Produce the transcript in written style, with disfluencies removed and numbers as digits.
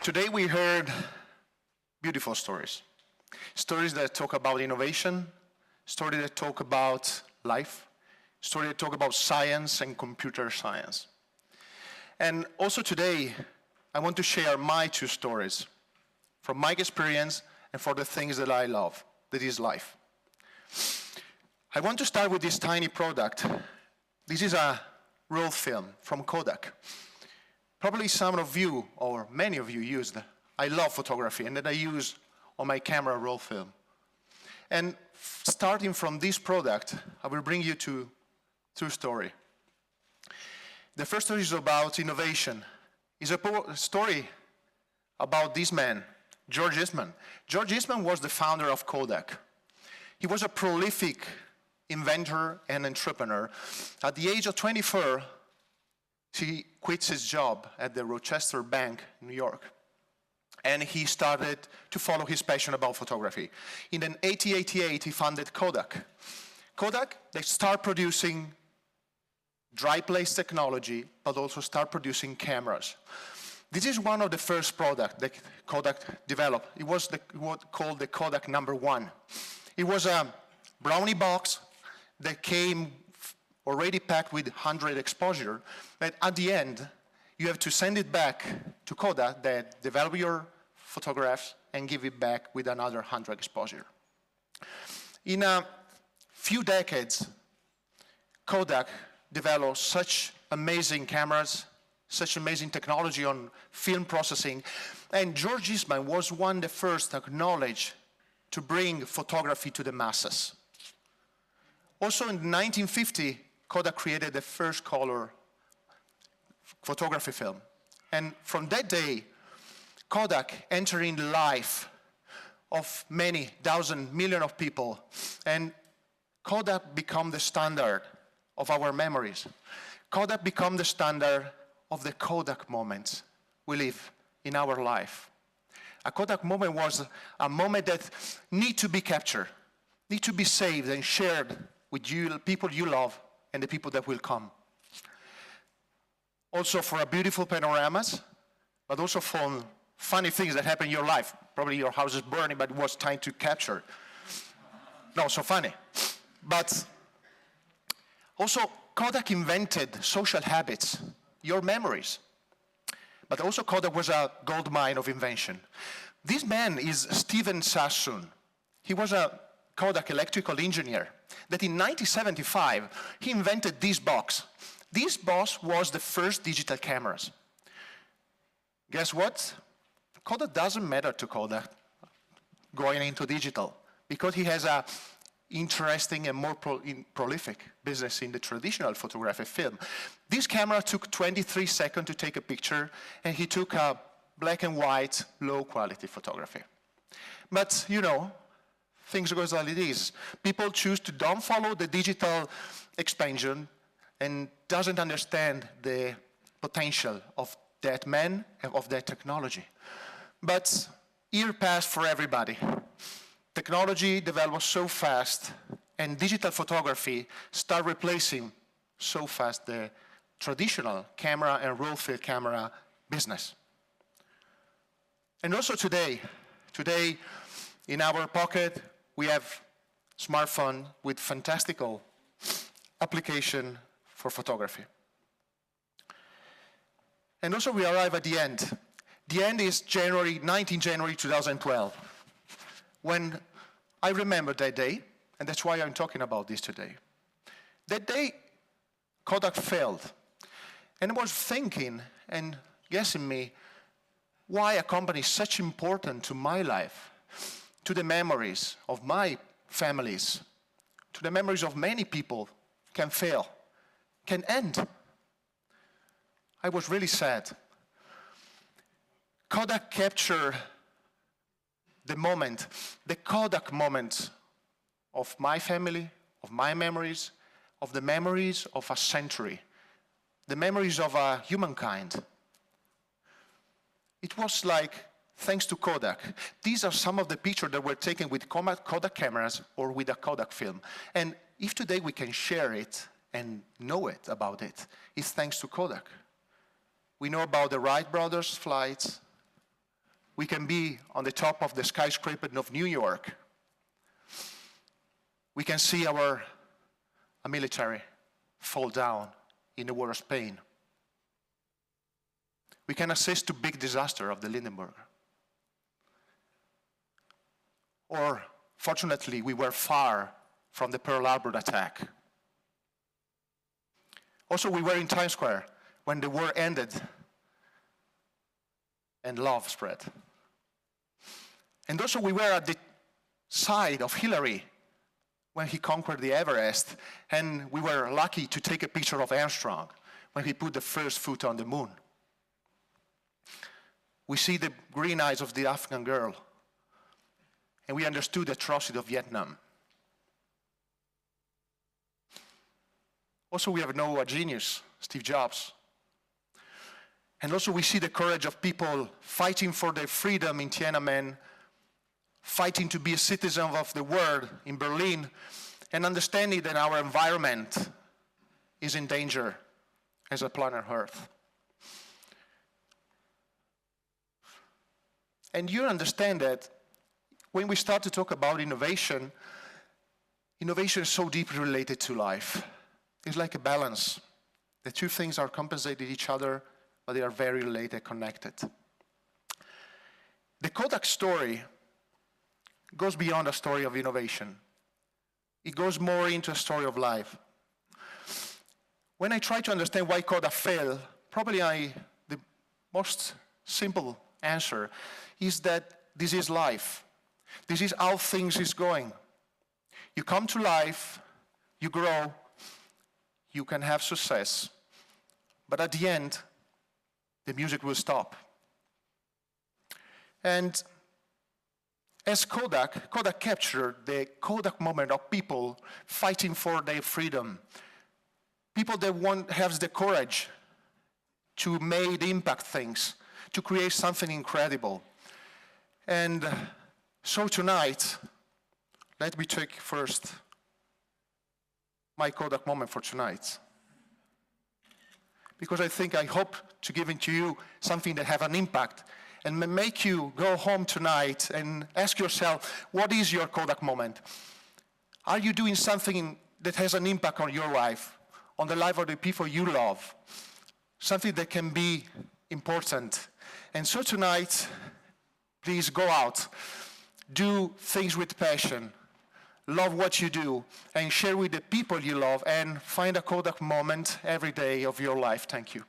Today we heard beautiful stories. Stories that talk about innovation, stories that talk about life, stories that talk about science and computer science. And also today, I want to share my two stories from my experience and for the things that I love, that is life. I want to start with this tiny product. This is a roll film from Kodak. Probably some of you, or many of you, used. I love photography, and that I use on my camera roll film. And starting from this product, I will bring you to two stories. The first story is about innovation. It's a story about this man, George Eastman. George Eastman was the founder of Kodak. He was a prolific inventor and entrepreneur. At the age of 24, he quits his job at the Rochester Bank in New York, and he started to follow his passion about photography. In 1888, he founded Kodak. Kodak, they start producing dry place technology, but also start producing cameras. This is one of the first products that Kodak developed. It was what called the Kodak #1. It was a brownie box that came already packed with 100 exposure, but at the end, you have to send it back to Kodak that develop your photographs and give it back with another 100 exposure. In a few decades, Kodak developed such amazing cameras, such amazing technology on film processing, and George Eastman was one of the first to acknowledge to bring photography to the masses. Also in 1950, Kodak created the first color photography film. And from that day, Kodak entered in the life of many thousand million of people. And Kodak became the standard of our memories. Kodak became the standard of the Kodak moments we live in our life. A Kodak moment was a moment that need to be captured, need to be saved and shared with you, people you love, and the people that will come. Also for a beautiful panoramas, but also for funny things that happen in your life. Probably your house is burning, but it was time to capture. Not so funny. But also Kodak invented social habits, your memories. But also Kodak was a gold mine of invention. This man is Stephen Sassoon. He was a Kodak electrical engineer that in 1975, he invented this box. This box was the first digital cameras. Guess what? Kodak doesn't matter to Kodak going into digital because he has a interesting and more prolific business in the traditional photographic film. This camera took 23 seconds to take a picture, and he took a black and white, low quality photography. But you know, things go as it is. People choose to don't follow the digital expansion and doesn't understand the potential of that man and of that technology. But years passed for everybody. Technology developed so fast, and digital photography started replacing so fast the traditional camera and roll film camera business. And also today in our pocket, we have smartphone with fantastical application for photography. And also we arrive at the end. The end is 19 January 2012. When I remember that day, and that's why I'm talking about this today. That day, Kodak failed. And I was thinking and guessing me why a company such important to my life, to the memories of my families, to the memories of many people, can fail, can end. I was really sad. Kodak captured the moment, the Kodak moment of my family, of my memories, of the memories of a century, the memories of humankind. It was like, thanks to Kodak, these are some of the pictures that were taken with Kodak cameras or with a Kodak film. And if today we can share it and know it about it, it's thanks to Kodak. We know about the Wright brothers' flights, We can be on the top of the skyscraper of New York. We can see a military fall down in the war of Spain. We can assist to big disaster of the Hindenburg. Or, fortunately, we were far from the Pearl Harbor attack. Also, we were in Times Square when the war ended and love spread. And also, we were at the side of Hillary when he conquered the Everest, and we were lucky to take a picture of Armstrong when he put the first foot on the moon. We see the green eyes of the Afghan girl, and we understood the atrocity of Vietnam. Also, we have known a genius, Steve Jobs. And also we see the courage of people fighting for their freedom in Tiananmen, fighting to be a citizen of the world in Berlin, and understanding that our environment is in danger as a planet Earth. And you understand that when we start to talk about innovation, innovation is so deeply related to life. It's like a balance. The two things are compensating each other, but they are very related, connected. The Kodak story goes beyond a story of innovation. It goes more into a story of life. When I try to understand why Kodak failed, probably the most simple answer is that this is life. This is how things is going. You come to life, you grow, you can have success, but at the end, the music will stop. And as Kodak captured the Kodak moment of people fighting for their freedom, people that have the courage to make impact things, to create something incredible. And so tonight, let me take first my Kodak moment for tonight. Because I hope to give to you something that have an impact and make you go home tonight and ask yourself, what is your Kodak moment? Are you doing something that has an impact on your life, on the life of the people you love? Something that can be important. And so tonight, please go out, do things with passion, love what you do, and share with the people you love, and find a Kodak moment every day of your life. Thank you.